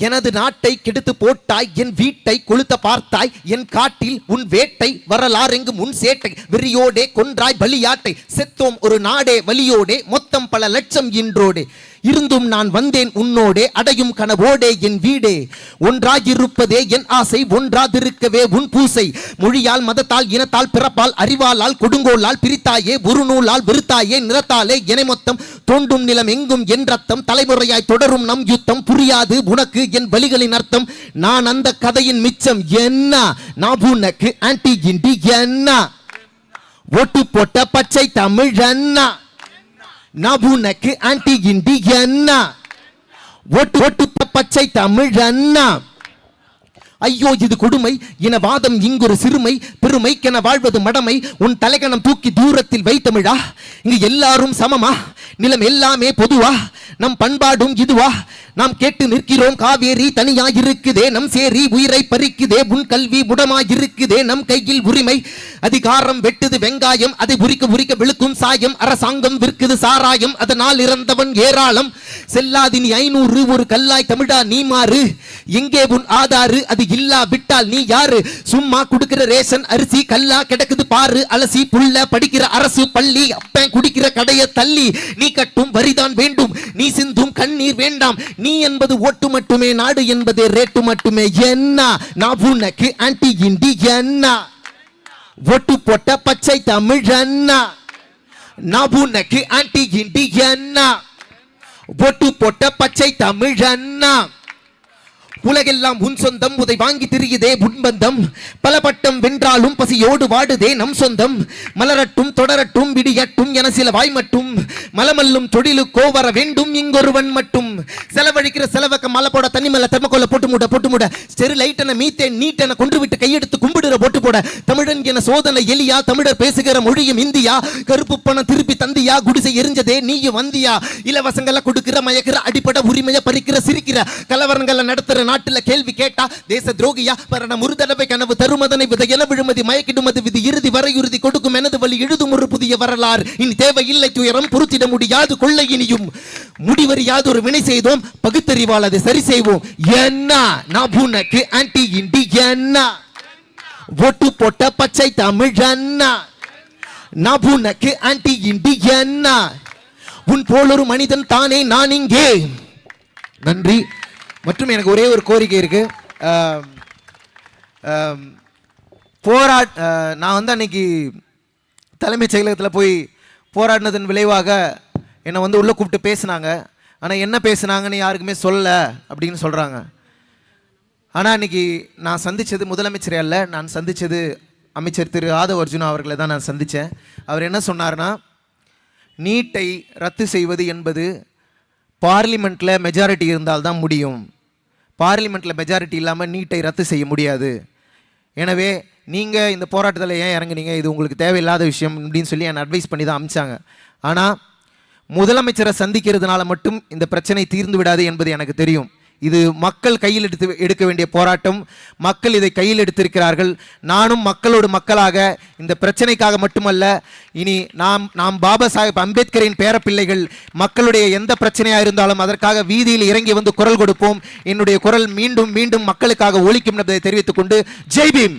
எனது நாட்டை கெடுத்து போட்டாய், என் வீட்டை கொளுத்த பார்த்தாய், என் காட்டில் உன் வேட்டை வரலாறெங்கும் உன் சேட்டை, வெறியோடே கொன்றாய் பலியாட்டை, செத்தோம் ஒரு நாடே வலியோடே, மொத்தம் பல லட்சம் இன்றோடே, இருந்தும் நான் வந்தேன் உன்னோடே, அடையும் கனவோடே என் வீடே, ஒன்றாயிருப்பதே என் ஆசை, ஒன்றாதிருக்கவே உன் பூசை, மொழியால் மதத்தால் இனத்தால் பிறப்பால் அறிவாலால் கொடுங்கோலால் பிரித்தாயே, ஒரு நூலால் வெறுத்தாயே, நிறத்தாலே என மொத்தம் தோண்டும் நிலம் எங்கும் என் ரத்தம், தலைமுறையாய் தொடரும் நம் யுத்தம், புரியாது உனக்கு என் வழிகளின் அர்த்தம், நான் அந்த கதையின் மிச்சம் என்ன, நான் உனக்கு ஆன்டி இண்டி என்ன, ஓட்டு போட்ட பச்சை தமிழ் என்ன, நான் உனக்கு ஆன்டி இண்டி என்ன, ஓட்டு பச்சை தமிழ் என்ன. ஐயோ இது கொடுமை, இனவாதம் இங்கொரு சிறுமை, பெருமைக்கென வாழ்வது மடமை, உன் தலைகணம் தூக்கி தூரத்தில் வைத்தமிழா, இங்கு எல்லாரும் சமமா, நிலம் எல்லாமே பொதுவா, நம் பண்பாடும் இதுவா, நாம் கேட்டு நிற்கிறோம் காவேரி தனியா இருக்குதே, நம் சேரி உயிரை பறிக்குதே, உன் கல்வி முடமாயிருக்குதே, நம் கையில் உரிமை அதிகாரம் வெட்டுது வெங்காயம், அதை உரிக்க உரிக்க விழுக்கும் சாயம், அரசாங்கம் விற்குது சாராயம், அதனால் இறந்தவன் ஏராளம், செல்லாதினி 500 ஒரு கல்லாய் தமிழா நீ மாறு, எங்கே உன் ஆதாரு, அது இல்லா விட்டால் நீ யாரு, சும்மா குடுக்கிற ரேஷன் அரிசி கல்லா கிடக்குது பாரு, அலசி புள்ள படிக்கிற அரசு பள்ளி, அப்பன் குடிக்கிற கடைய தள்ளி, நீ கட்டும் வரிதான் வேண்டும், நீ சிந்தும் கண்ணீர் வேண்டாம், நீ என்பது ஓட்டு மட்டுமே, நாடு என்பது ரேட்டு மட்டுமே, என்ன நான் உனக்கு ஆன்டி இண்டி என்ன, ஓட்டு போட்ட பச்சை தமிழ் என்ன, நான் உனக்கு ஆன்டி இண்டி என்ன, ஓட்டு போட்ட பச்சை தமிழ் என்ன. உலகெல்லாம் உன் சொந்தம், உதை வாங்கி திரியுதே உன்பந்தம், பல பட்டம் வென்றாலும் பசியோடு வாடுதே நம் சொந்தம், மலரட்டும் தொடரட்டும் விடியட்டும் என சில வாய் மட்டும், மலமல்லும் தொழிலுக்கோ வர வேண்டும் இங்கொருவன் மட்டும், செலவழிக்கிற செலவக்க மலை போட தண்ணி மேல தெர்மக்கோல போட்டு மூட ஸ்டெரிலைட்டன மீத்தேன் நீட்டென கொன்று விட்டு கையெடுத்து கும்பிடுற போட்டு போட, தமிழன் என சோதனை எலியா, தமிழர் பேசுகிற மொழியும் இந்தியா, கருப்பு பணம் திருப்பி தந்தியா, குடிசை எரிஞ்சதே நீயும் வந்தியா, இலவசங்களை கொடுக்கிற மயக்கிற அடிப்படை உரிமையை பறிக்கிற சிரிக்கிற, கலவரங்களை நடத்துற நாட்டுல கேள்வி கேட்டா தேச துரோகியா, மரணம் ஒரு தடவை கனவு தருமதனை வித என விழுமதி மயக்கிடுமது விதி இறுதி வரையுறுதி கொடுக்கும் எனது வழி எழுதும் ஒரு புதிய வரலாறு, இனி தேவையில்லை துயரம் பொறுத்திட முடியாது கொள்ளை, இனியும் முடிவறியாது ஒரு வினை செய்தோம், பகுத்தறிவால் அதை சரி செய்வோம், என்ன நான் உனக்கு ஆன்டி இண்டி என்ன, ஓட்டு போட்ட பச்சை தமிழ் என்ன, நான் உனக்கு ஆன்டி இண்டி என்ன, உன் போலொரு மனிதன் தானே நான் இங்கே. நன்றி. மற்றும் எனக்கு ஒரே ஒரு கோரிக்கை இருக்கு. நான் வந்து அன்னைக்கு தலைமைச் செயலகத்தில் போய் போராடினதன் விளைவாக என்னை வந்து உள்ளே கூப்பிட்டு பேசினாங்க. ஆனால் என்ன பேசுனாங்கன்னு யாருக்குமே சொல்லலை அப்படின்னு சொல்கிறாங்க. ஆனால் அன்னைக்கு நான் சந்தித்தது முதலமைச்சரே அல்ல, நான் சந்தித்தது அமைச்சர் திரு ஆதவ் அர்ஜுனா அவர்களை தான் நான் சந்தித்தேன். அவர் என்ன சொன்னார்னா, நீட்டை ரத்து செய்வது என்பது பார்லிமெண்ட்டில் மெஜாரிட்டி இருந்தால் தான் முடியும், பார்லிமெண்ட்டில் மெஜாரிட்டி இல்லாமல் நீட்டை ரத்து செய்ய முடியாது, எனவே நீங்கள் இந்த போராட்டத்தில் ஏன் இறங்குனீங்க, இது உங்களுக்கு தேவையில்லாத விஷயம் அப்படின்னு சொல்லி என்னை அட்வைஸ் பண்ணி தான் அனுப்பிச்சாங்க. ஆனால் முதலமைச்சரை சந்திக்கிறதுனால மட்டும் இந்த பிரச்சனை தீர்ந்து விடாது என்பது எனக்கு தெரியும். இது மக்கள் கையில் எடுக்க வேண்டிய போராட்டம், மக்கள் இதை கையில் எடுத்திருக்கிறார்கள். நானும் மக்களோடு மக்களாக இந்த பிரச்சனைக்காக மட்டுமல்ல, இனி நாம் பாபா சாஹேப் அம்பேத்கரின் பேரப்பிள்ளைகள், மக்களுடைய எந்த பிரச்சனையாக இருந்தாலும் அதற்காக வீதியில் இறங்கி வந்து குரல் கொடுப்போம். என்னுடைய குரல் மீண்டும் மீண்டும் மக்களுக்காக ஒலிக்கும் என்பதை தெரிவித்துக் கொண்டு ஜெய் பீம்.